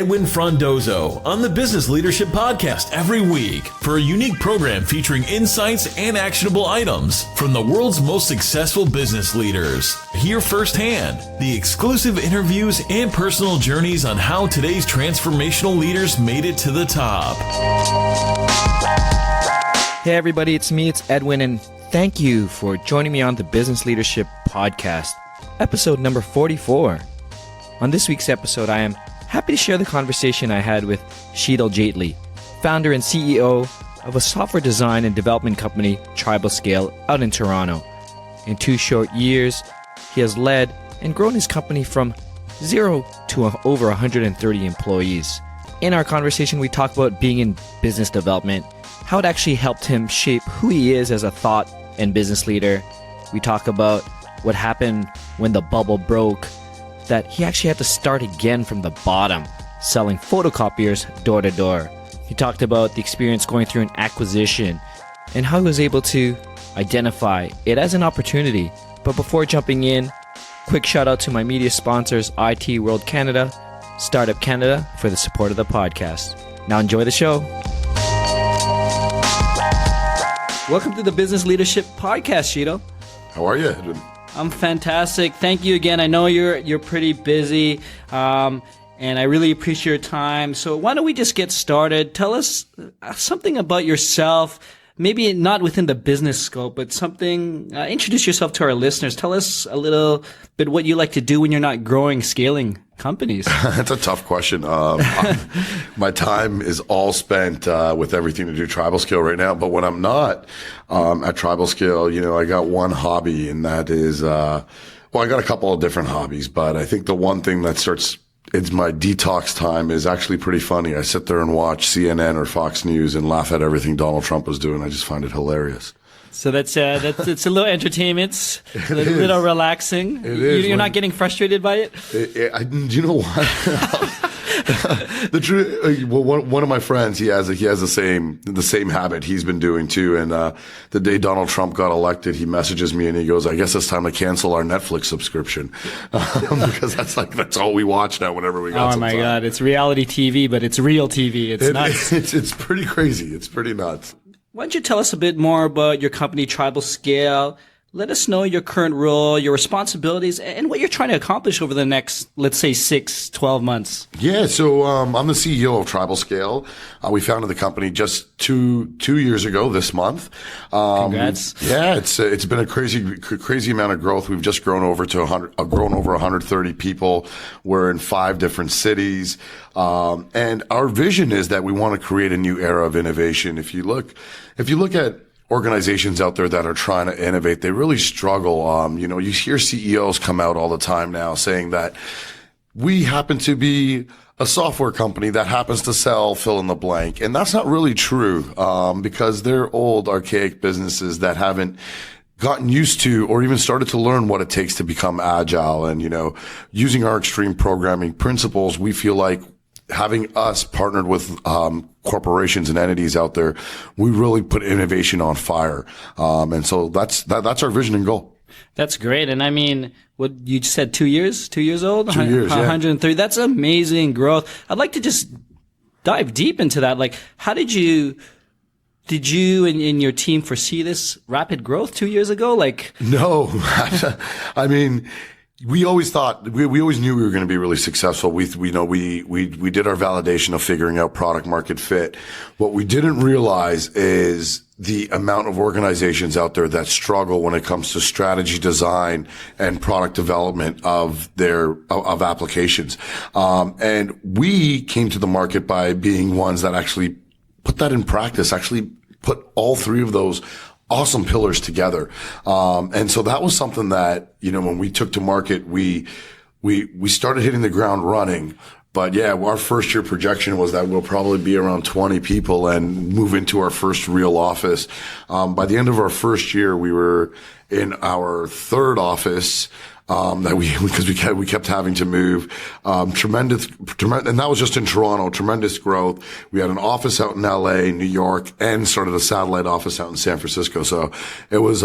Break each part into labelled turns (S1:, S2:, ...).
S1: Edwin Frondozo on the Business Leadership Podcast every week for a unique program featuring insights and actionable items from the world's most successful business leaders. Hear firsthand the exclusive interviews and personal journeys on how today's transformational leaders made it to the top.
S2: Hey everybody, it's Edwin, and thank you for joining me on the Business Leadership Podcast, episode number 44. On this week's episode, I am happy to share the conversation I had with Sheetal Jaitly, founder and CEO of a software design and development company, TribalScale, out in Toronto. In 2 short years, he has led and grown his company from 0 to over 130 employees. In our conversation, we talk about being in business development, how it actually helped him shape who he is as a thought and business leader. We talk about what happened when the bubble broke, that he actually had to start again from the bottom, selling photocopiers door to door. He talked about the experience going through an acquisition and how he was able to identify it as an opportunity. But before jumping in, quick shout out to my media sponsors, IT World Canada, Startup Canada, for the support of the podcast. Now enjoy the show. Welcome to the Business Leadership Podcast, Sheetal.
S3: How are you, Edwin?
S2: I'm fantastic. Thank you again. I know you're pretty busy, and I really appreciate your time. So why don't we just get started? Tell us something about yourself, maybe not within the business scope, but something, introduce yourself to our listeners. Tell us a little bit what you like to do when you're not growing, scaling companies.
S3: That's a tough question. My time is all spent with everything to do TribalScale right now. But when I'm not at TribalScale, I got one hobby, and that is, I got a couple of different hobbies, but I think the one thing that it's my detox time is actually pretty funny. I sit there and watch CNN or Fox News and laugh at everything Donald Trump was doing. I just find it hilarious.
S2: So it's a little entertainment, a little relaxing.
S3: It is.
S2: You're not getting frustrated by it?
S3: You know what? The truth. Well, one of my friends, he has the same habit he's been doing too. And the day Donald Trump got elected, he messages me and he goes, "I guess it's time to cancel our Netflix subscription," because that's all we watch now. Whenever we got.
S2: Oh my God! It's reality TV, but it's real TV. It's nuts.
S3: It's pretty crazy. It's pretty nuts.
S2: Why don't you tell us a bit more about your company, TribalScale? Let us know your current role, your responsibilities, and what you're trying to accomplish over the next, let's say, 6-12 months.
S3: Yeah, so I'm the CEO of TribalScale. We founded the company just two years ago this month.
S2: Congrats!
S3: Yeah, it's been a crazy amount of growth. We've just grown over 130 people. We're in 5 different cities, and our vision is that we want to create a new era of innovation. If you look at organizations out there that are trying to innovate, they really struggle. You hear CEOs come out all the time now saying that we happen to be a software company that happens to sell fill in the blank. And that's not really true, because they're old, archaic businesses that haven't gotten used to or even started to learn what it takes to become agile. And, using our extreme programming principles, we feel like having us partnered with corporations and entities out there, we really put innovation on fire. And so that's our vision and goal.
S2: That's great. And I mean, what you just said, 2 years? 2 years old?
S3: 2 years, yeah.
S2: 103. That's amazing growth. I'd like to just dive deep into that. Like, how did you and your team foresee this rapid growth 2 years ago?
S3: No, I mean, we always thought, we always knew we were going to be really successful. We did our validation of figuring out product market fit. What we didn't realize is the amount of organizations out there that struggle when it comes to strategy design and product development of applications. And we came to the market by being ones that actually put that in practice, actually put all 3 of those awesome pillars together. And so that was something that, when we took to market, we started hitting the ground running. But yeah, our first year projection was that we'll probably be around 20 people and move into our first real office. By the end of our first year, we were in our 3rd office. Because we kept having to move, tremendous, and that was just in Toronto, tremendous growth. We had an office out in LA, New York, and started a satellite office out in San Francisco. So it was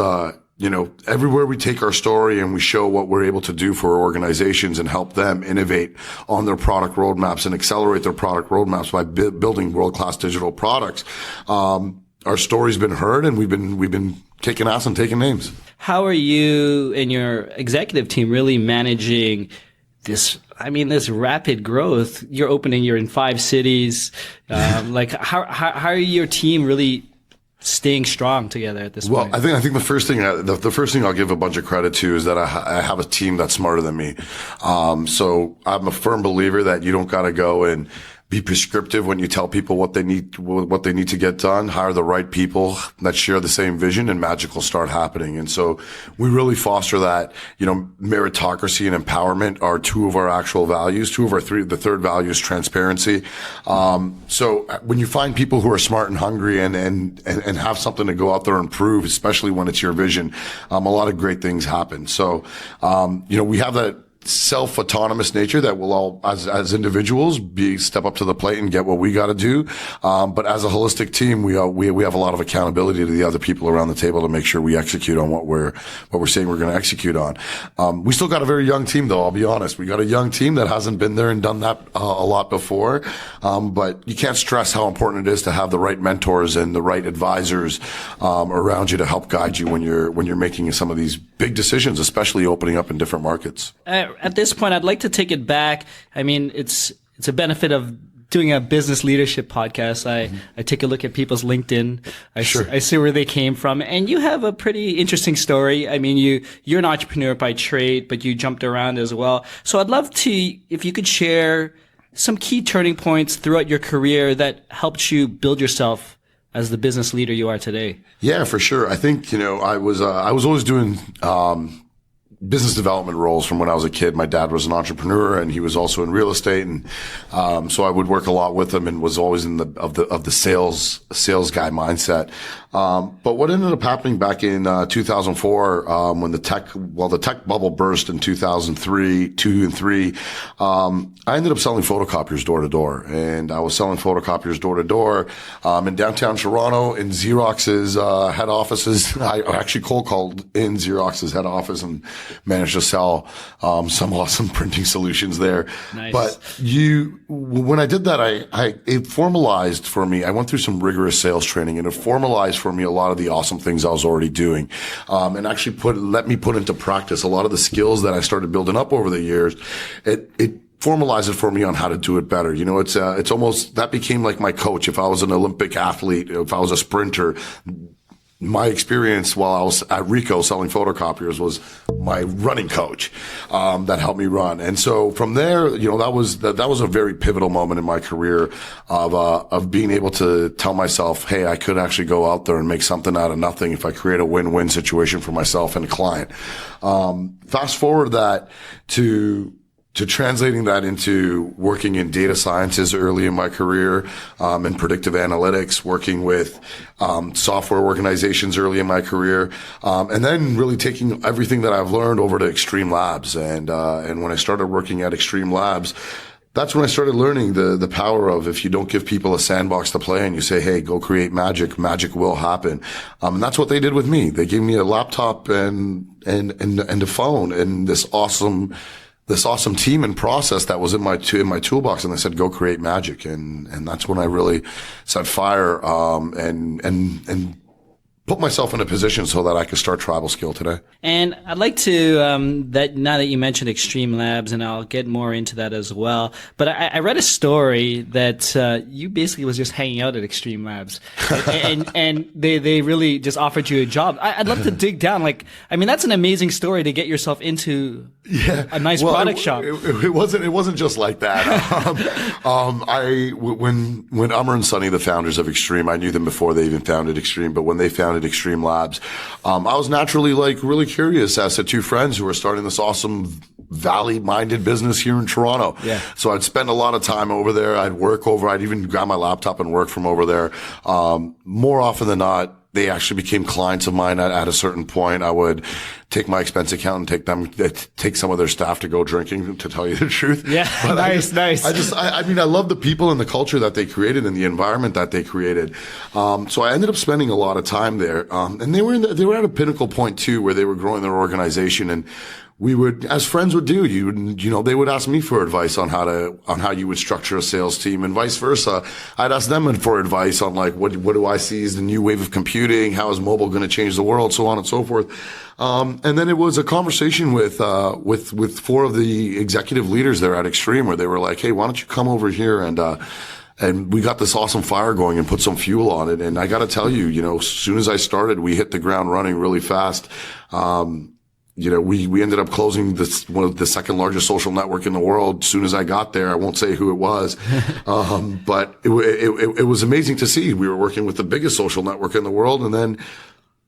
S3: everywhere we take our story and we show what we're able to do for organizations and help them innovate on their product roadmaps and accelerate their product roadmaps by building world-class digital products. Our story's been heard, and we've been kicking ass and taking names.
S4: How are you and your executive team really managing this rapid growth? You're in 5 cities. How are your team really staying strong together at this point?
S3: Well, I think the first thing I'll give a bunch of credit to is that I have a team that's smarter than me. So I'm a firm believer that you don't got to go and be prescriptive when you tell people what they need to get done. Hire the right people that share the same vision, and magic will start happening. And so we really foster that. Meritocracy and empowerment are 2 of our actual values. 2 of our 3. The third value is transparency. So when you find people who are smart and hungry and have something to go out there and prove, especially when it's your vision, a lot of great things happen. So we have that self-autonomous nature that will all, as individuals, step up to the plate and get what we got to do. But as a holistic team, we have a lot of accountability to the other people around the table to make sure we execute on what we're saying we're going to execute on. We still got a very young team, though. I'll be honest. We got a young team that hasn't been there and done that a lot before. But you can't stress how important it is to have the right mentors and the right advisors around you to help guide you when you're making some of these big decisions, especially opening up in different markets.
S4: At this point, I'd like to take it back. I mean, it's a benefit of doing a business leadership podcast. I take a look at people's LinkedIn. I see where they came from, and you have a pretty interesting story. I mean, you're an entrepreneur by trade, but you jumped around as well. So I'd love to, if you could share some key turning points throughout your career that helped you build yourself as the business leader you are today.
S3: Yeah, for sure. I think, I was always doing, business development roles from when I was a kid. My dad was an entrepreneur, and he was also in real estate, and so I would work a lot with him and was always in the sales guy mindset. But what ended up happening back in 2004, when the tech bubble burst in 2003, 2 and 3, I ended up selling photocopiers door to door, and I was selling photocopiers door to door in downtown Toronto in Xerox's head offices. I actually cold called in Xerox's head office and managed to sell some awesome printing solutions there.
S4: Nice.
S3: But when I did that, it formalized for me. I went through some rigorous sales training, and it formalized for me a lot of the awesome things I was already doing, and actually let me put into practice a lot of the skills that I started building up over the years. It formalized it for me on how to do it better. It's almost, that became like my coach. If I was an Olympic athlete, if I was a sprinter, my experience while I was at Ricoh selling photocopiers was my running coach, that helped me run. And so from there, that was a very pivotal moment in my career of being able to tell myself, hey, I could actually go out there and make something out of nothing if I create a win-win situation for myself and a client. Fast forward that to translating that into working in data sciences early in my career, and predictive analytics, working with software organizations early in my career, and then really taking everything that I've learned over to Extreme Labs. And when I started working at Extreme Labs, that's when I started learning the power of, if you don't give people a sandbox to play and you say, hey, go create magic, magic will happen. And that's what they did with me. They gave me a laptop and a phone and this awesome team and process that was in my toolbox, and they said, go create magic. And that's when I really set fire, and put myself in a position so that I could start TribalScale today.
S4: And I'd like to, now that you mentioned Extreme Labs, and I'll get more into that as well, but I read a story that you basically was just hanging out at Extreme Labs, and they really just offered you a job. I'd love to dig down. That's an amazing story to get yourself into a nice product shop.
S3: It wasn't just like that. When Amr and Sunny, the founders of Extreme, I knew them before they even founded Extreme, but when they founded Extreme Labs, I was naturally really curious as to 2 friends who were starting this awesome valley-minded business here in Toronto.
S4: Yeah.
S3: So I'd spend a lot of time over there. I'd even grab my laptop and work from over there. More often than not, they actually became clients of mine at a certain point. I would take my expense account and take some of their staff to go drinking, to tell you the truth.
S4: Yeah.
S3: But
S4: nice.
S3: I mean, I love the people and the culture that they created and the environment that they created. So I ended up spending a lot of time there. And they were at a pinnacle point too, where they were growing their organization, and we would, as friends would do, they would ask me for advice on how you would structure a sales team, and vice versa. I'd ask them for advice on like, what do I see as the new wave of computing? How is mobile going to change the world? So on and so forth. And then it was a conversation with four of the executive leaders there at Extreme, where they were like, hey, why don't you come over here and we got this awesome fire going and put some fuel on it. And I got to tell you, as soon as I started, we hit the ground running really fast. We ended up closing one of the second largest social network in the world. As soon as I got there, I won't say who it was. But it was amazing to see. We were working with the biggest social network in the world. And then,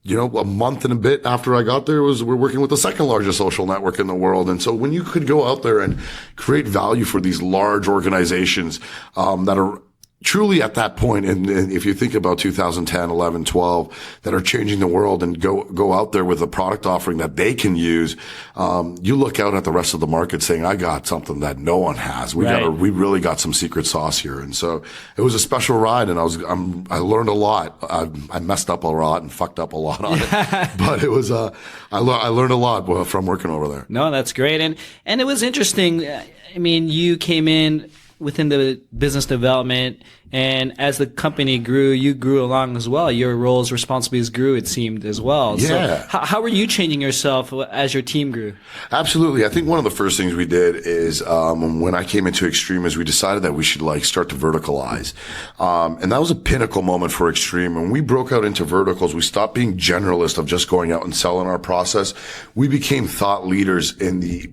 S3: a month and a bit after I got there we're working with the second largest social network in the world. And so when you could go out there and create value for these large organizations, that are truly at that point, and if you think about 2010, 11, 12, that are changing the world, and go out there with a product offering that they can use, you look out at the rest of the market saying, I got something that no one has. We really got some secret sauce here. And so it was a special ride, and I learned a lot. I messed up a lot and fucked up a lot on it, but it was, I learned a lot from working over there.
S4: No, that's great. And it was interesting. I mean, you came in within the business development, and as the company grew, you grew along as well. Your roles, responsibilities grew, it seemed, as well.
S3: Yeah.
S4: So how were you changing yourself as your team grew?
S3: Absolutely. I think one of the first things we did is, when I came into Extreme, is we decided that we should start to verticalize. And that was a pinnacle moment for Extreme. When we broke out into verticals, we stopped being generalist of just going out and selling our process. We became thought leaders in the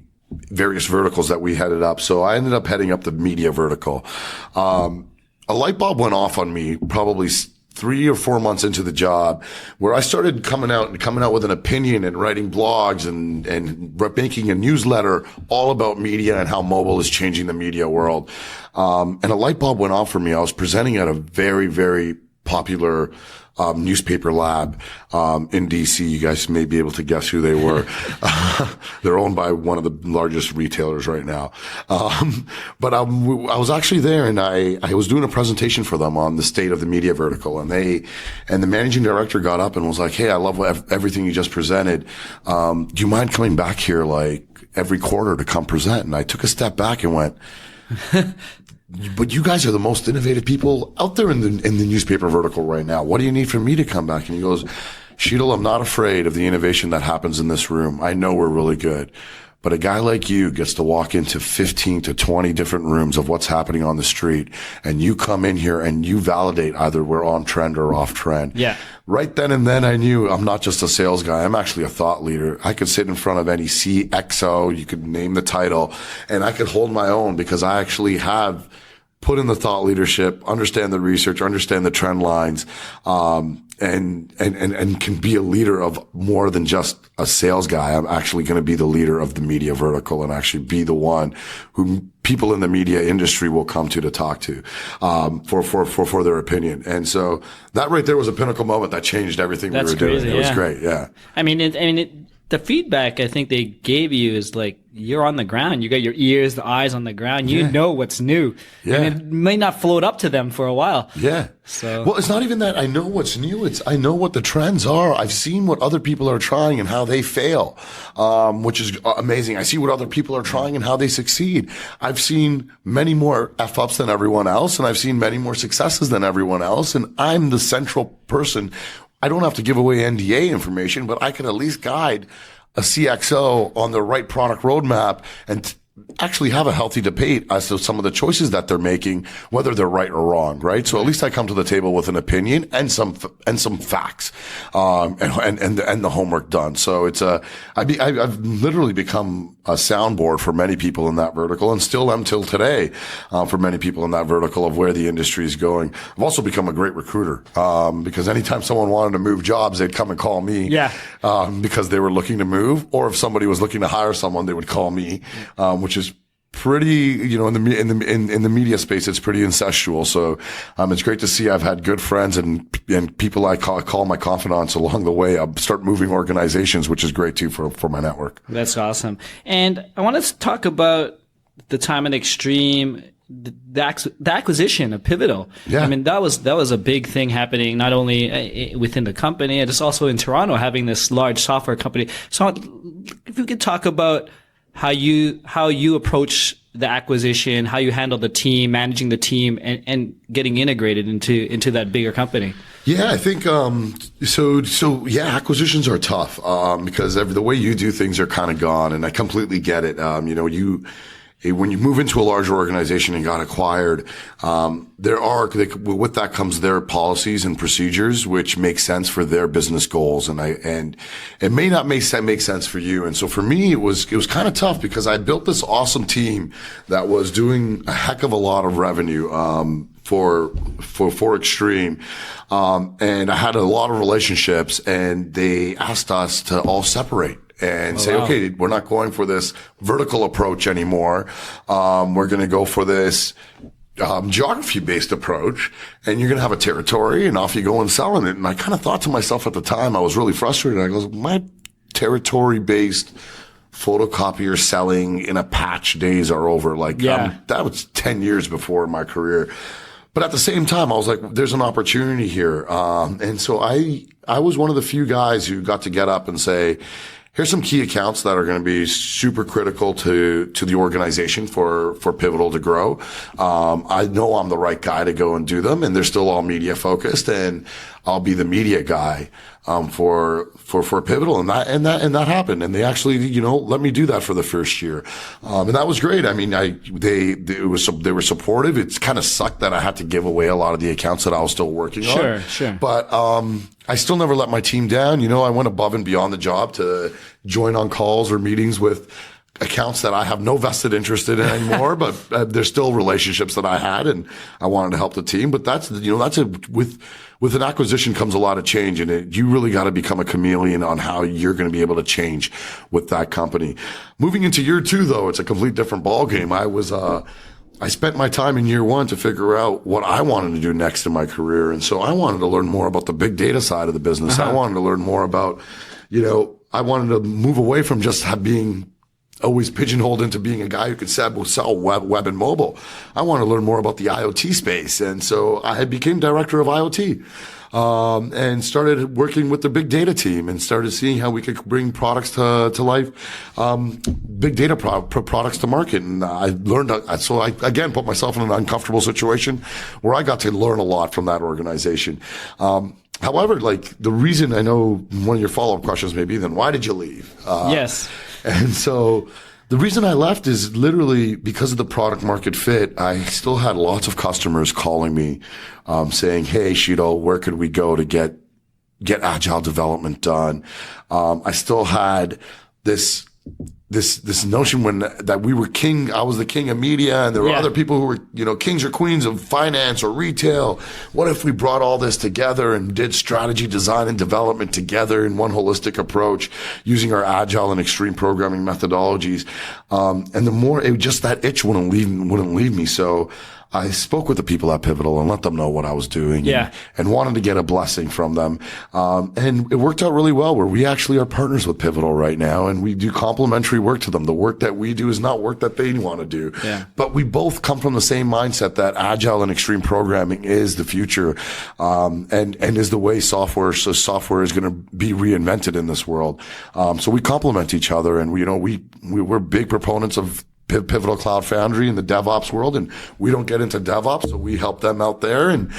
S3: various verticals that we headed up. So I ended up heading up the media vertical. A light bulb went off on me probably 3 or 4 months into the job, where I started coming out with an opinion and writing blogs and making a newsletter all about media and how mobile is changing the media world. And a light bulb went off for me. I was presenting at a very, very popular newspaper lab in DC. You guys may be able to guess who they were. They're owned by one of the largest retailers right now. But I was actually there, and I was doing a presentation for them on the state of the media vertical, and the managing director got up and was like, hey, I love everything you just presented. Do you mind coming back here every quarter to come present? And I took a step back and went, but you guys are the most innovative people out there in the newspaper vertical right now. What do you need from me to come back? And he goes, Sheetal, I'm not afraid of the innovation that happens in this room. I know we're really good, but a guy like you gets to walk into 15 to 20 different rooms of what's happening on the street, and you come in here and you validate either we're on trend or off trend.
S4: Yeah.
S3: Right then and then I knew I'm not just a sales guy. I'm actually a thought leader. I could sit in front of any CXO, you could name the title, and I could hold my own, because I actually have put in the thought leadership, understand the research, understand the trend lines, and can be a leader of more than just a sales guy. I'm actually going to be the leader of the media vertical, and actually be the one who people in the media industry will come to talk to, for their opinion. And so that right there was a pinnacle moment that changed everything we were doing. It was great. Yeah.
S4: I mean, the feedback I think they gave you is you're on the ground. You got your ears, the eyes on the ground. You know what's new.
S3: Yeah.
S4: And it may not float up to them for a while.
S3: Yeah. Well, it's not even that I know what's new. I know what the trends are. I've seen what other people are trying and how they fail, which is amazing. I see what other people are trying and how they succeed. I've seen many more F-ups than everyone else, and I've seen many more successes than everyone else. And I'm the central person. I don't have to give away NDA information, but I can at least guide a CXO on the right product roadmap and actually have a healthy debate as to some of the choices that they're making, whether they're right or wrong, right? So at least I come to the table with an opinion and some facts, and the homework done. So I've literally become a soundboard for many people in that vertical, and still am till today, for many people in that vertical of where the industry is going. I've also become a great recruiter, because anytime someone wanted to move jobs, they'd come and call me, because they were looking to move, or if somebody was looking to hire someone, they would call me, which is pretty, in the media space, it's pretty incestual. So, it's great to see I've had good friends and people I call my confidants along the way. I'll start moving organizations, which is great too for my network.
S4: That's awesome. And I want to talk about the time and extreme, the acquisition of Pivotal.
S3: Yeah.
S4: I mean, that was a big thing happening, not only within the company, and it's also in Toronto, having this large software company. So if we could talk about how you approach the acquisition, how you handle the team, managing the team, and getting integrated into that bigger company.
S3: Yeah, I think acquisitions are tough because the way you do things are kind of gone, and I completely get it. When you move into a larger organization and got acquired, with that comes their policies and procedures, which make sense for their business goals. And it may not make sense for you. And so for me, it was kind of tough because I built this awesome team that was doing a heck of a lot of revenue, for Extreme. And I had a lot of relationships, and they asked us to all separate and say, okay, we're not going for this vertical approach anymore. We're going to go for this geography-based approach, and you're going to have a territory, and off you go and selling it. And I kind of thought to myself at the time, I was really frustrated. I goes, my territory-based photocopier selling in a patch days are over. That was 10 years before my career. But at the same time, I was like, there's an opportunity here. And so I was one of the few guys who got to get up and say, here's some key accounts that are going to be super critical to the organization for Pivotal to grow. I know I'm the right guy to go and do them, and they're still all media focused, and I'll be the media guy for Pivotal, and that happened, and they actually let me do that for the first year, and that was great. I mean, they were supportive. It's kind of sucked that I had to give away a lot of the accounts that I was still working on. Sure. But I still never let my team down. I went above and beyond the job to join on calls or meetings with accounts that I have no vested interest in anymore, but there's still relationships that I had, and I wanted to help the team. But with an acquisition comes a lot of change, and you really got to become a chameleon on how you're going to be able to change with that company. Moving into year two, though, it's a complete different ballgame. I spent my time in year one to figure out what I wanted to do next in my career. And so I wanted to learn more about the big data side of the business. I wanted to learn more about, I wanted to move away from just being always pigeonholed into being a guy who could sell web and mobile. I want to learn more about the IoT space. And so I became director of IoT, and started working with the big data team and started seeing how we could bring products to life, big data products to market. And I learned, so I again put myself in an uncomfortable situation where I got to learn a lot from that organization. However, the reason, I know one of your follow-up questions may be, then why did you leave?
S4: Yes.
S3: And so the reason I left is literally because of the product market fit. I still had lots of customers calling me, saying, hey, Sheetal, where could we go to get agile development done? I still had this notion that we were king. I was the king of media, and there were other people who were, kings or queens of finance or retail. What if we brought all this together and did strategy, design, and development together in one holistic approach using our agile and extreme programming methodologies? And the more that itch wouldn't leave me. So I spoke with the people at Pivotal and let them know what I was doing, and wanted to get a blessing from them. And it worked out really well, where we actually are partners with Pivotal right now, and we do complementary work to them. The work that we do is not work that they want to do. But we both come from the same mindset that agile and extreme programming is the future, and is the way software is going to be reinvented in this world. So we complement each other, and we're big proponents of Pivotal Cloud Foundry in the DevOps world, and we don't get into DevOps, so we help them out there, and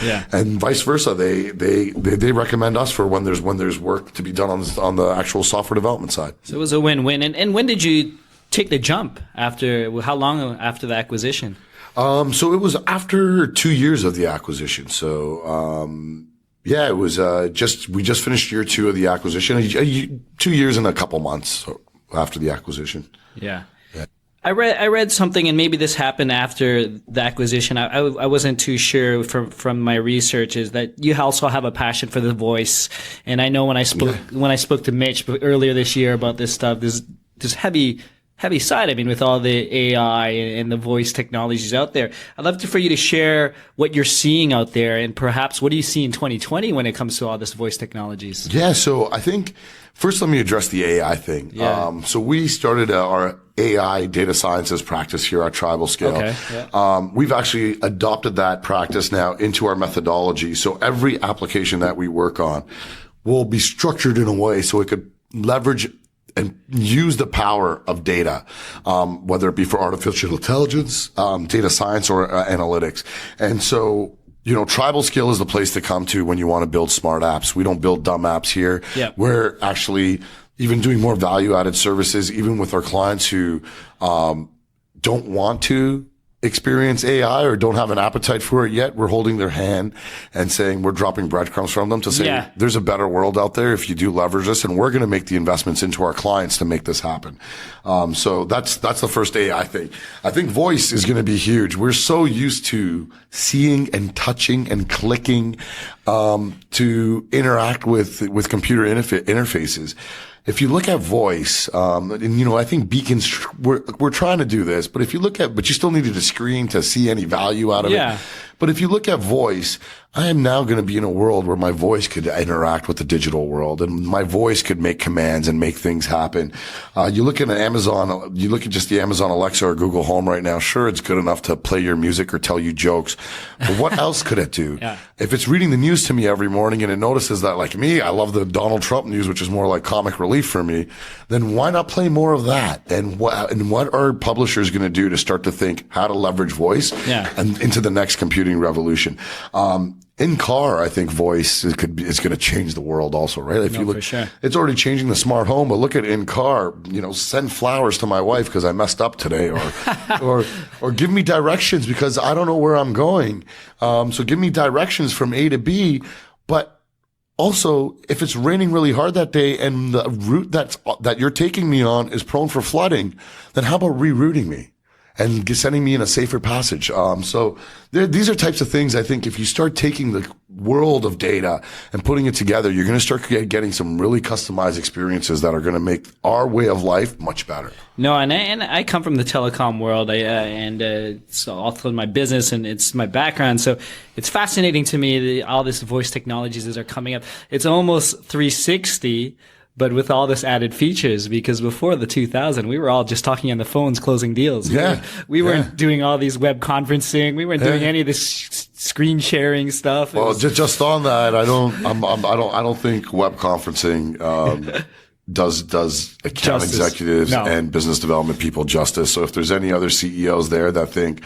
S3: vice versa. They recommend us for when there's work to be done on the actual software development side.
S4: So it was a win-win. And when did you take the jump? How long after the acquisition?
S3: So it was after 2 years of the acquisition. So it was we just finished year two of the acquisition. 2 years and a couple months after the acquisition.
S4: Yeah. I read something, and maybe this happened after the acquisition. I wasn't too sure from my research, is that you also have a passion for the voice. And I know when I spoke to Mitch earlier this year about this stuff, there's heavy heavy side. I mean, with all the AI and the voice technologies out there, I'd love for you to share what you're seeing out there, and perhaps what do you see in 2020 when it comes to all this voice technologies?
S3: Yeah, so I think first let me address the AI thing.
S4: Yeah.
S3: So we started our AI data sciences practice here at TribalScale.
S4: Okay, yeah.
S3: We've actually adopted that practice now into our methodology. So every application that we work on will be structured in a way so it could leverage and use the power of data, whether it be for artificial intelligence, data science, or analytics. And so, TribalScale is the place to come to when you want to build smart apps. We don't build dumb apps here.
S4: Yeah.
S3: We're actually even doing more value-added services, even with our clients who don't want to experience AI or don't have an appetite for it yet. We're holding their hand and saying we're dropping breadcrumbs from them to say there's a better world out there if you do leverage this, and we're going to make the investments into our clients to make this happen. So that's the first AI thing. I think voice is going to be huge. We're so used to seeing and touching and clicking to interact with computer interfaces. If you look at voice, and I think beacons, we're trying to do this, but but you still needed a screen to see any value out of it. But if you look at voice, I am now going to be in a world where my voice could interact with the digital world, and my voice could make commands and make things happen. You look at Amazon, you look at just the Amazon Alexa or Google Home right now. Sure, it's good enough to play your music or tell you jokes, but what else could it do? If it's reading the news to me every morning and it notices that, like me, I love the Donald Trump news, which is more like comic relief for me, then why not play more of that? And what are publishers going to do to start to think how to leverage voice and into the next computing revolution? In car, I think voice is going to change the world also, right? If you look,
S4: for sure.
S3: It's already changing the smart home, but look at in car, send flowers to my wife because I messed up today, or give me directions because I don't know where I'm going. So give me directions from A to B, but also, if it's raining really hard that day and the route that you're taking me on is prone for flooding, then how about rerouting me and sending me in a safer passage? So these are types of things I think if you start taking the world of data and putting it together, you're going to start getting some really customized experiences that are going to make our way of life much better.
S4: No, and I come from the telecom world, and it's also my business and it's my background. So it's fascinating to me all this voice technologies that are coming up. It's almost 360. But with all this added features, because before the 2000, we were all just talking on the phones, closing deals. We weren't doing all these web conferencing. We weren't doing any of this screen sharing stuff.
S3: Well, just on that, I don't think web conferencing does account executives and business development people justice. So if there's any other CEOs there that think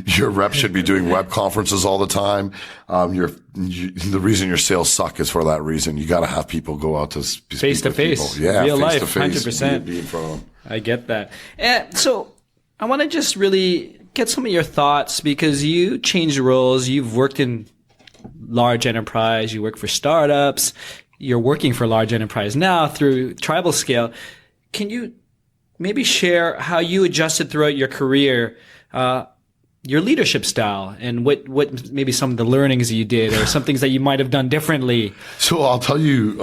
S3: your rep should be doing web conferences all the time, the reason your sales suck is for that reason. You got to have people go out to speak
S4: face to face, real life, 100%.
S3: Be in front of them.
S4: I get that. So I want to just really get some of your thoughts, because you changed roles. You've worked in large enterprise. You work for startups. You're working for large enterprise now through TribalScale. Can you maybe share how you adjusted throughout your career, your leadership style, and what maybe some of the learnings you did or some things that you might have done differently?
S3: So I'll tell you,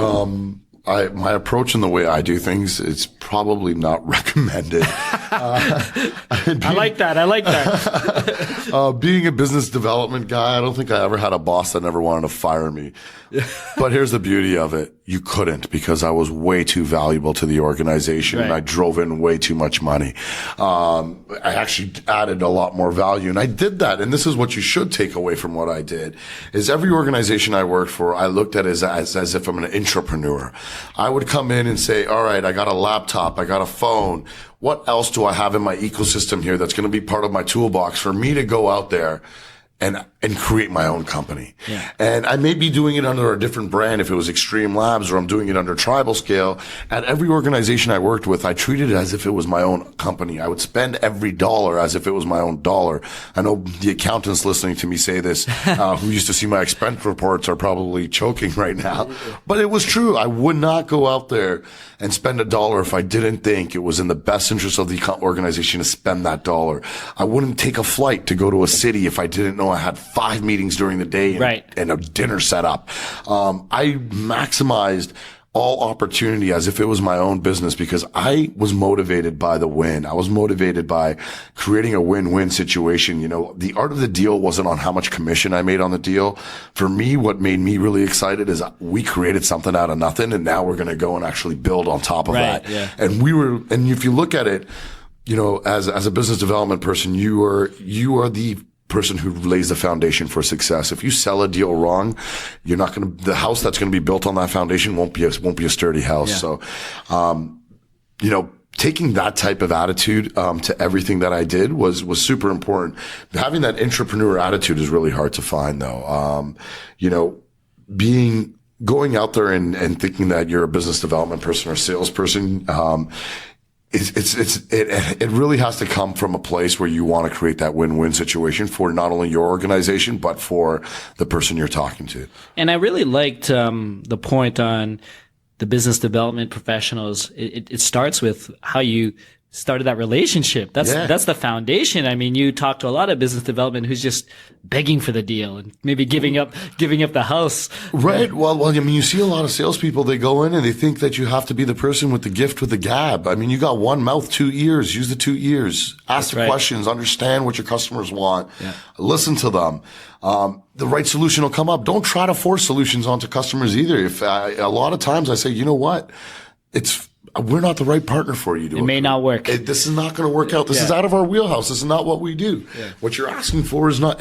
S3: my approach and the way I do things, it's probably not recommended.
S4: I like that.
S3: Being a business development guy, I don't think I ever had a boss that never wanted to fire me. But here's the beauty of it. You couldn't, because I was way too valuable to the organization, and I drove in way too much money. I actually added a lot more value, and I did that. And this is what you should take away from what I did, is every organization I worked for, I looked at it as if I'm an entrepreneur. I would come in and say, all right, I got a laptop, I got a phone. What else do I have in my ecosystem here that's going to be part of my toolbox for me to go out there and create my own company? And I may be doing it under a different brand if it was Extreme Labs, or I'm doing it under TribalScale. At every organization I worked with, I treated it as if it was my own company. I would spend every dollar as if it was my own dollar. I know the accountants listening to me say this, who used to see my expense reports, are probably choking right now. But it was true. I would not go out there and spend a dollar if I didn't think it was in the best interest of the organization to spend that dollar. I wouldn't take a flight to go to a city if I didn't know I had 5 meetings during the day and a dinner set up. I maximized all opportunity as if it was my own business, because I was motivated by the win. I was motivated by creating a win-win situation. You know, the art of the deal wasn't on how much commission I made on the deal. For me, what made me really excited is we created something out of nothing, and now we're going to go and actually build on top of that. Yeah. And if you look at it, you know, as a business development person, you are the person who lays the foundation for success. If you sell a deal wrong, the house that's going to be built on that foundation won't be a sturdy house. Yeah. So, you know, taking that type of attitude, to everything that I did was super important. Having that entrepreneur attitude is really hard to find though. You know, going out there and thinking that you're a business development person or salesperson, it really has to come from a place where you want to create that win-win situation for not only your organization, but for the person you're talking to.
S4: And I really liked, the point on the business development professionals. It starts with how you started that relationship. That's the foundation. I mean, you talk to a lot of business development who's just begging for the deal and maybe giving up the house.
S3: Right. Well, I mean, you see a lot of salespeople, they go in and they think that you have to be the person with the gift with the gab. I mean, you got one mouth, 2 ears, use the 2 ears, ask the questions, understand what your customers want, listen to them. The right solution will come up. Don't try to force solutions onto customers either. A lot of times I say, you know what? We're not the right partner for you.
S4: It may not work.
S3: This is not going to work out. This is out of our wheelhouse. This is not what we do. Yeah. What you're asking for is not,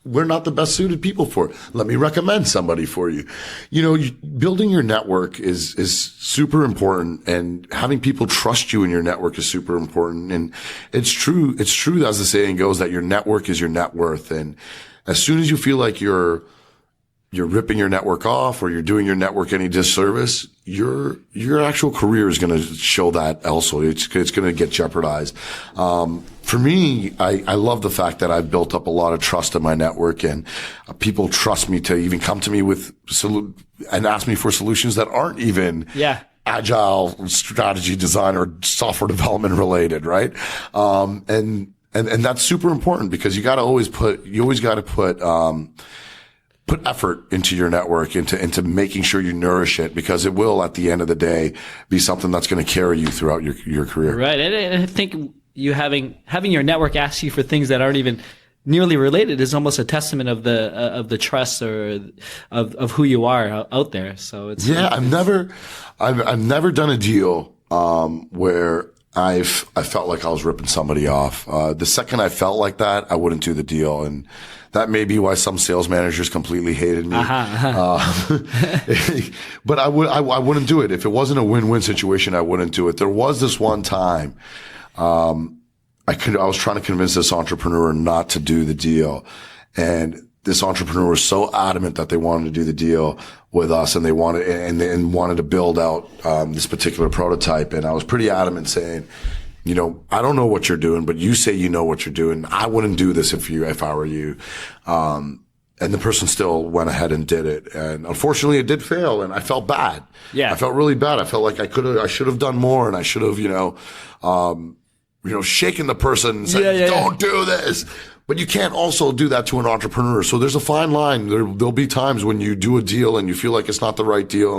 S3: we're not the best suited people for it. Let me recommend somebody for you. You know, building your network is super important, and having people trust you in your network is super important. And it's true, as the saying goes, that your network is your net worth. And as soon as you feel like you're ripping your network off or you're doing your network any disservice, your actual career is going to show that also. It's going to get jeopardized. For me, I love the fact that I've built up a lot of trust in my network, and people trust me to even come to me and ask me for solutions that aren't even agile strategy design or software development related, right? And that's super important, because you always got to put effort into your network, into making sure you nourish it, because it will, at the end of the day, be something that's going to carry you throughout your career.
S4: Right. And I think you having your network ask you for things that aren't even nearly related is almost a testament of the trust or of who you are out there. So it's
S3: I've never done a deal where I felt like I was ripping somebody off. The second I felt like that, I wouldn't do the deal. And that may be why some sales managers completely hated me. But I wouldn't do it. If it wasn't a win-win situation, I wouldn't do it. There was this one time, I was trying to convince this entrepreneur not to do the deal. And this entrepreneur was so adamant that they wanted to do the deal with us, and they wanted to build out, this particular prototype. And I was pretty adamant, saying, you know, I don't know what you're doing, but you say you know what you're doing. I wouldn't do this if I were you. And the person still went ahead and did it. And unfortunately it did fail, and I felt bad. Yeah. I felt really bad. I felt like I should have done more, and I should have, shaken the person and said, don't do this. But you can't also do that to an entrepreneur. So there's a fine line. There'll be times when you do a deal and you feel like it's not the right deal,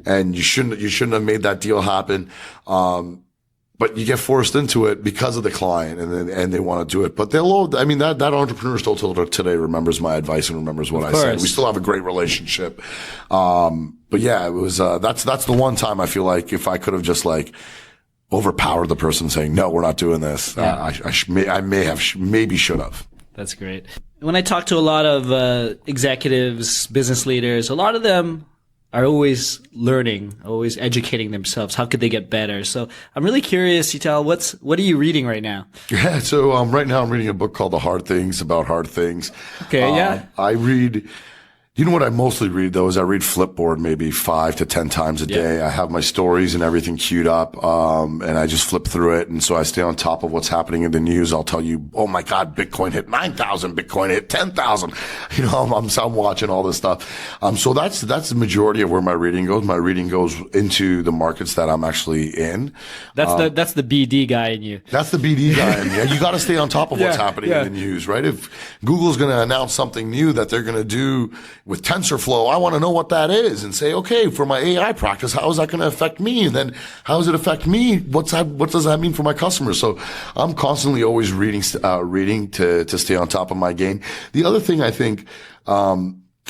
S3: and you shouldn't have made that deal happen. But you get forced into it because of the client, and they want to do it. But that entrepreneur still till today remembers my advice and remembers what I said. We still have a great relationship. But yeah, it was, that's the one time I feel like if I could have just overpowered the person saying, no, we're not doing this. Yeah. Maybe should have.
S4: That's great. When I talk to a lot of executives, business leaders, a lot of them are always learning, always educating themselves. How could they get better? So I'm really curious, Sheetal, what are you reading right now?
S3: Yeah, so right now I'm reading a book called The Hard Things About Hard Things.
S4: Okay, yeah.
S3: I read... You know what I mostly read, though, is I read Flipboard maybe 5 to 10 times a day. I have my stories and everything queued up, and I just flip through it. And so I stay on top of what's happening in the news. I'll tell you, oh my God, Bitcoin hit 9,000, Bitcoin hit 10,000. You know, I'm watching all this stuff. So that's the majority of where my reading goes. My reading goes into the markets that I'm actually in.
S4: That's the BD guy in you.
S3: That's the BD guy in you. You got to stay on top of what's happening in the news, right? If Google's going to announce something new that they're going to do with TensorFlow, I want to know what that is and say, okay, for my AI practice, how is that going to affect me? And then how does it affect me? What does that mean for my customers? So I'm constantly always reading to stay on top of my game. The other thing I think,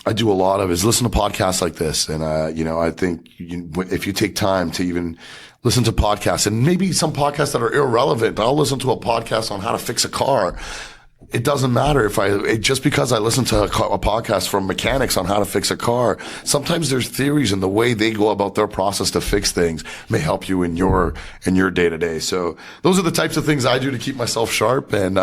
S3: I do a lot of is listen to podcasts like this. And, I think if you take time to even listen to podcasts, and maybe some podcasts that are irrelevant, I'll listen to a podcast on how to fix a car. It doesn't matter just because I listen to a podcast from mechanics on how to fix a car. Sometimes there's theories and the way they go about their process to fix things may help you in your day to day. So those are the types of things I do to keep myself sharp. And,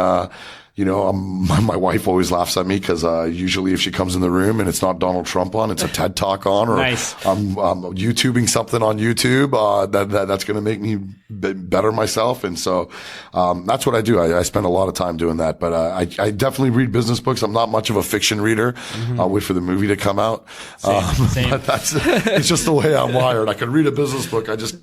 S3: my wife always laughs at me because usually if she comes in the room and it's not Donald Trump on, it's a TED Talk on, or
S4: nice.
S3: I'm YouTubing something on YouTube that's going to make me better myself. And so that's what I do. I spend a lot of time doing that. But I definitely read business books. I'm not much of a fiction reader. I'll wait for the movie to come out.
S4: Same.
S3: But it's just the way I'm wired. I can read a business book. I just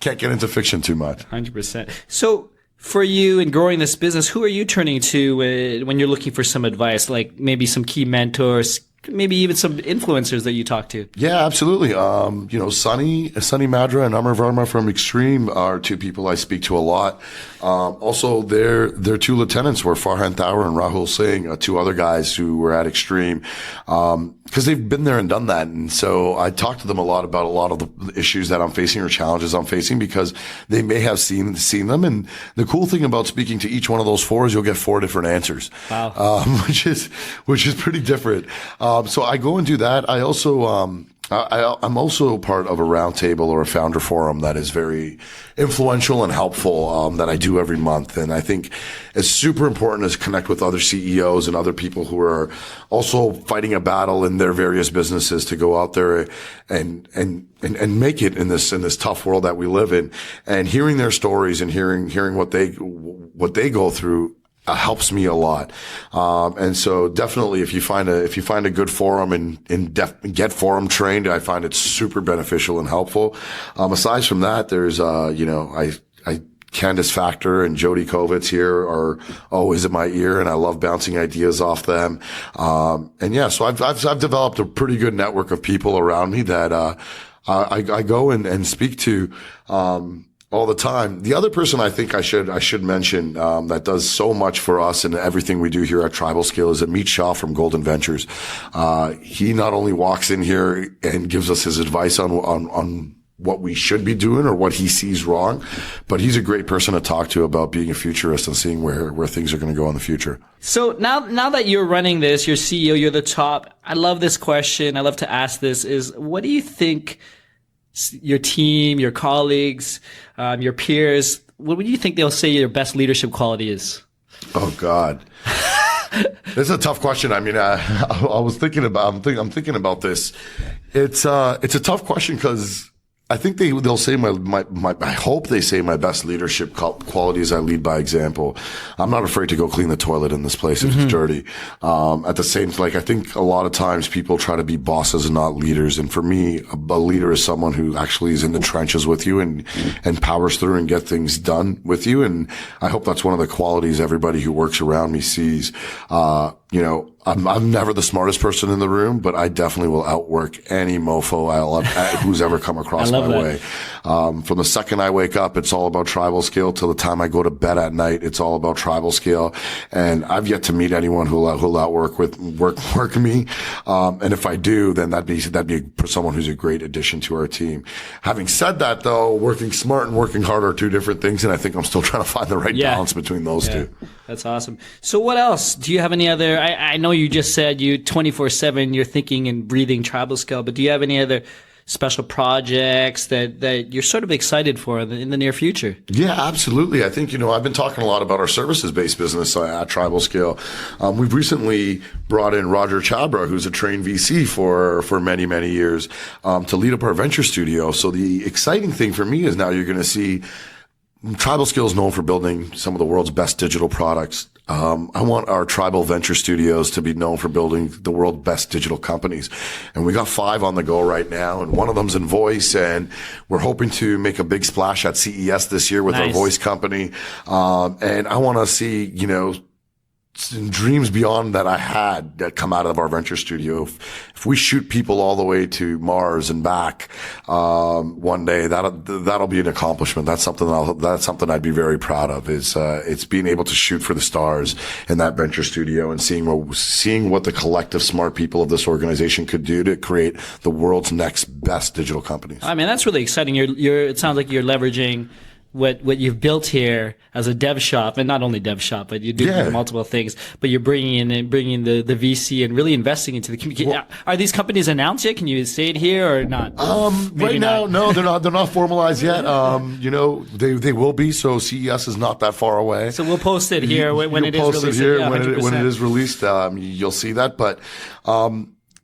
S3: can't get into fiction too much.
S4: 100%. So, for you in growing this business, who are you turning to when you're looking for some advice, like maybe some key mentors, maybe even some influencers that you talk to?
S3: Yeah, absolutely. Sunny Madra and Amar Verma from Extreme are two people I speak to a lot. Also, their two lieutenants were Farhan Thaur and Rahul Singh, two other guys who were at Extreme, because they've been there and done that. And so I talk to them a lot about a lot of the issues that I'm facing or challenges I'm facing, because they may have seen them. And the cool thing about speaking to each one of those four is you'll get four different answers.
S4: Wow.
S3: Which is pretty different. So I go and do that. I also, I'm also part of a roundtable or a founder forum that is very influential and helpful, that I do every month. And I think it's super important to connect with other CEOs and other people who are also fighting a battle in their various businesses to go out there and make it in this tough world that we live in. And hearing their stories and hearing what they go through helps me a lot. And so definitely if you find a good forum and get forum trained, I find it super beneficial and helpful. Aside from that, there's, Candace Factor and Jody Kovitz here are always in my ear, and I love bouncing ideas off them. So I've developed a pretty good network of people around me that, I go and speak to, all the time. The other person I think I should mention, that does so much for us and everything we do here at TribalScale is Amit Shah from Golden Ventures. He not only walks in here and gives us his advice on what we should be doing or what he sees wrong, but he's a great person to talk to about being a futurist and seeing where things are going to go in the future.
S4: So now that you're running this, you're CEO, you're the top. I love this question. I love to ask this is, what do you think your team, your colleagues, your peers, what do you think they'll say your best leadership quality is?
S3: Oh God. This is a tough question. I mean, I was thinking about, I'm thinking about this. It's a tough question because I think they'll say I hope they say my best leadership quality is I lead by example. I'm not afraid to go clean the toilet in this place if it's dirty. At the same, I think a lot of times people try to be bosses and not leaders. And for me, a leader is someone who actually is in the trenches with you and powers through and get things done with you. And I hope that's one of the qualities everybody who works around me sees. I'm never the smartest person in the room, but I definitely will outwork any mofo who's ever come across my way. From the second I wake up, it's all about TribalScale till the time I go to bed at night. It's all about TribalScale. And I've yet to meet anyone who'll outwork work me. And if I do, then that'd be someone who's a great addition to our team. Having said that though, working smart and working hard are two different things. And I think I'm still trying to find the right balance between those two.
S4: That's awesome. So what else? Do you have any other, I know you just said you 24/7, you're thinking and breathing TribalScale, but do you have any other special projects that you're sort of excited for in the near future? Yeah,
S3: absolutely. I think, I've been talking a lot about our services-based business at TribalScale. We've recently brought in Roger Chabra, who's a trained VC for many, many years, to lead up our venture studio. So the exciting thing for me is now you're going to see TribalScale is known for building some of the world's best digital products. I want our tribal venture studios to be known for building the world's best digital companies. And we got 5 on the go right now. And one of them's in voice. And we're hoping to make a big splash at CES this year with our voice company. And I want to see, dreams beyond that I had that come out of our venture studio. If we shoot people all the way to Mars and back, one day, that'll be an accomplishment. That's something I'd be very proud of, it's being able to shoot for the stars in that venture studio and seeing what the collective smart people of this organization could do to create the world's next best digital companies.
S4: I mean, that's really exciting. It sounds like you're leveraging what you've built here as a dev shop, and not only dev shop, but you're doing multiple things, but you're bringing the VC and really investing into the community. Well, are these companies announced yet? Can you say it here or not?
S3: Right now, no, they're not formalized yet. They will be. So CES is not that far away.
S4: So we'll post it here when it is released.
S3: When it is released, you'll see that. But,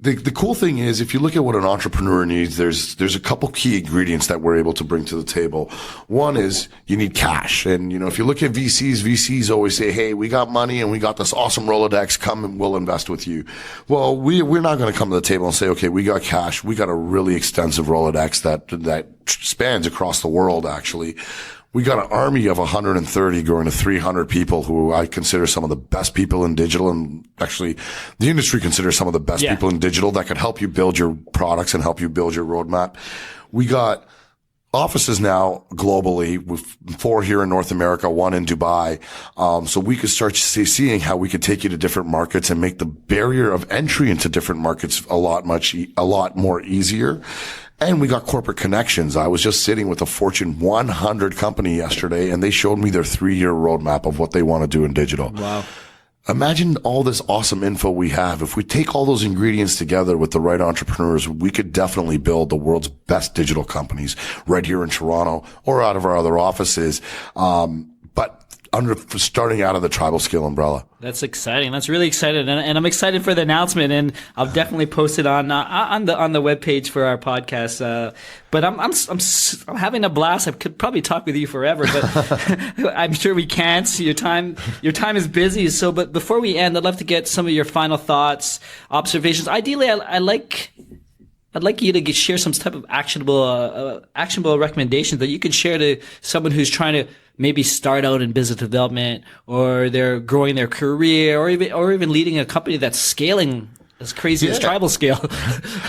S3: the cool thing is, if you look at what an entrepreneur needs, there's a couple key ingredients that we're able to bring to the table. One is you need cash. And, if you look at VCs always say, hey, we got money and we got this awesome Rolodex, come and we'll invest with you. Well, we're not going to come to the table and say, okay, we got cash. We got a really extensive Rolodex that spans across the world, actually. We got an army of 130 growing to 300 people who I consider some of the best people in digital, and actually the industry considers some of the best people in digital that can help you build your products and help you build your roadmap. We got offices now globally, with 4 here in North America, 1 in Dubai. So we could start seeing how we could take you to different markets and make the barrier of entry into different markets a lot more easier. And we got corporate connections. I was just sitting with a Fortune 100 company yesterday, and they showed me their 3-year roadmap of what they want to do in digital.
S4: Wow.
S3: Imagine all this awesome info we have. If we take all those ingredients together with the right entrepreneurs, we could definitely build the world's best digital companies right here in Toronto or out of our other offices. But starting out of the TribalScale umbrella.
S4: That's exciting. That's really exciting, and I'm excited for the announcement. And I'll definitely post it on the webpage for our podcast. But I'm having a blast. I could probably talk with you forever, but I'm sure we can't. Your time is busy. So, but before we end, I'd love to get some of your final thoughts, observations. Ideally, I'd like you to share some type of actionable recommendations that you can share to someone who's trying to maybe start out in business development, or they're growing their career, or even leading a company that's scaling as crazy as TribalScale.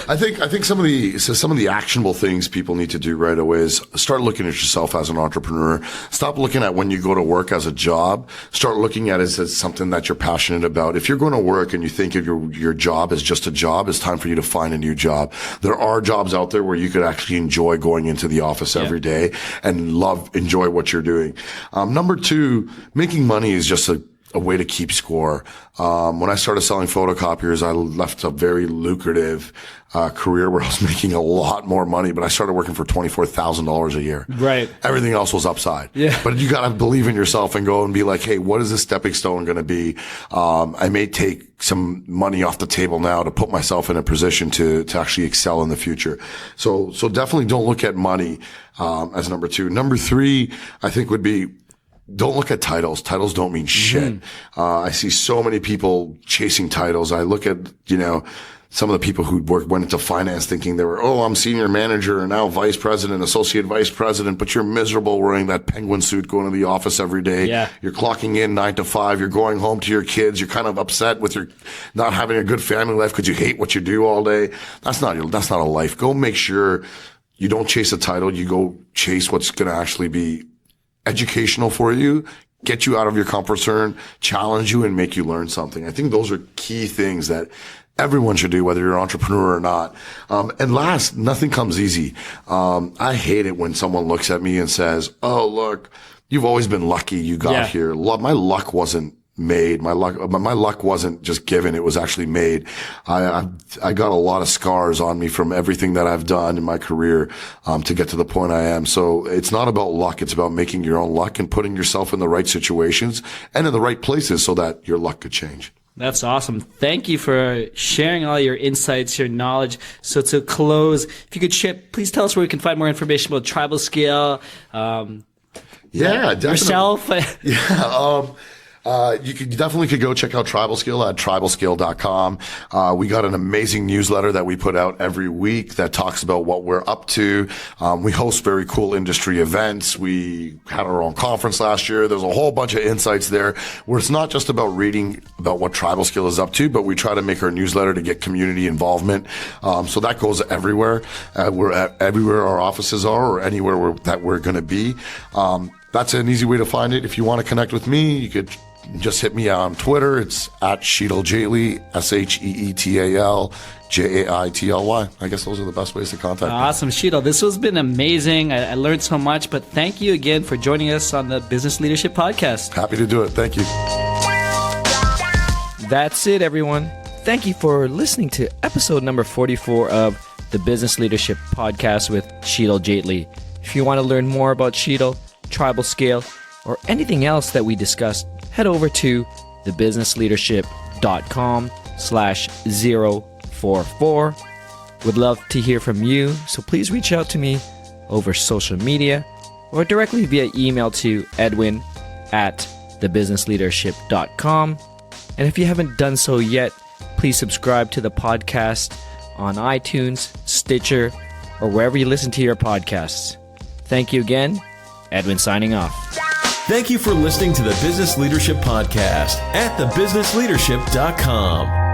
S3: I think some of the actionable things people need to do right away is start looking at yourself as an entrepreneur. Stop looking at when you go to work as a job. Start looking at it as something that you're passionate about. If you're going to work and you think of your job as just a job, it's time for you to find a new job. There are jobs out there where you could actually enjoy going into the office every day and enjoy what you're doing. Number 2, making money is just a way to keep score. When I started selling photocopiers, I left a very lucrative career where I was making a lot more money, but I started working for $24,000 a year.
S4: Right.
S3: Everything else was upside. Yeah. But you got to believe in yourself and go and be like, hey, what is this stepping stone going to be? I may take some money off the table now to put myself in a position to actually excel in the future. So definitely don't look at money as number 2. Number 3, I think would be, don't look at titles. Titles don't mean shit. I see so many people chasing titles. I look at, some of the people who went into finance thinking they were, I'm senior manager and now vice president, associate vice president, but you're miserable wearing that penguin suit going to the office every day. Yeah. You're clocking in 9 to 5. You're going home to your kids. You're kind of upset with your not having a good family life because you hate what you do all day. That's not a life. Go make sure you don't chase a title. You go chase what's going to actually be educational for you, get you out of your comfort zone, challenge you, and make you learn something. I think those are key things that everyone should do, whether you're an entrepreneur or not. And last, nothing comes easy. I hate it when someone looks at me and says, oh, look, you've always been lucky you got here. My luck wasn't made. My luck wasn't just given. It was actually made. I got a lot of scars on me from everything that I've done in my career, to get to the point I am. So it's not about luck. It's about making your own luck and putting yourself in the right situations and in the right places so that your luck could change.
S4: That's awesome. Thank you for sharing all your insights, your knowledge. So to close, if you could please tell us where we can find more information about TribalScale.
S3: Definitely.
S4: Yourself.
S3: You definitely could go check out TribalScale at TribalScale.com. We got an amazing newsletter that we put out every week that talks about what we're up to. We host very cool industry events. We had our own conference last year. There's a whole bunch of insights there where it's not just about reading about what TribalScale is up to, but we try to make our newsletter to get community involvement. So that goes everywhere. We're at everywhere our offices are or anywhere that we're going to be. That's an easy way to find it. If you want to connect with me, you could just hit me on Twitter. It's at Sheetal Jaitly, SheetalJaitly. I guess those are the best ways to contact me.
S4: Awesome, Sheetal. This has been amazing. I learned so much, but thank you again for joining us on the Business Leadership Podcast.
S3: Happy to do it. Thank you.
S2: That's it, everyone. Thank you for listening to episode number 44 of the Business Leadership Podcast with Sheetal Jaitly. If you want to learn more about Sheetal, TribalScale, or anything else that we discussed, head over to thebusinessleadership.com/044. Would love to hear from you, so please reach out to me over social media or directly via email to edwin@thebusinessleadership.com. And if you haven't done so yet, please subscribe to the podcast on iTunes, Stitcher, or wherever you listen to your podcasts. Thank you again. Edwin signing off.
S1: Thank you for listening to the Business Leadership Podcast at thebusinessleadership.com.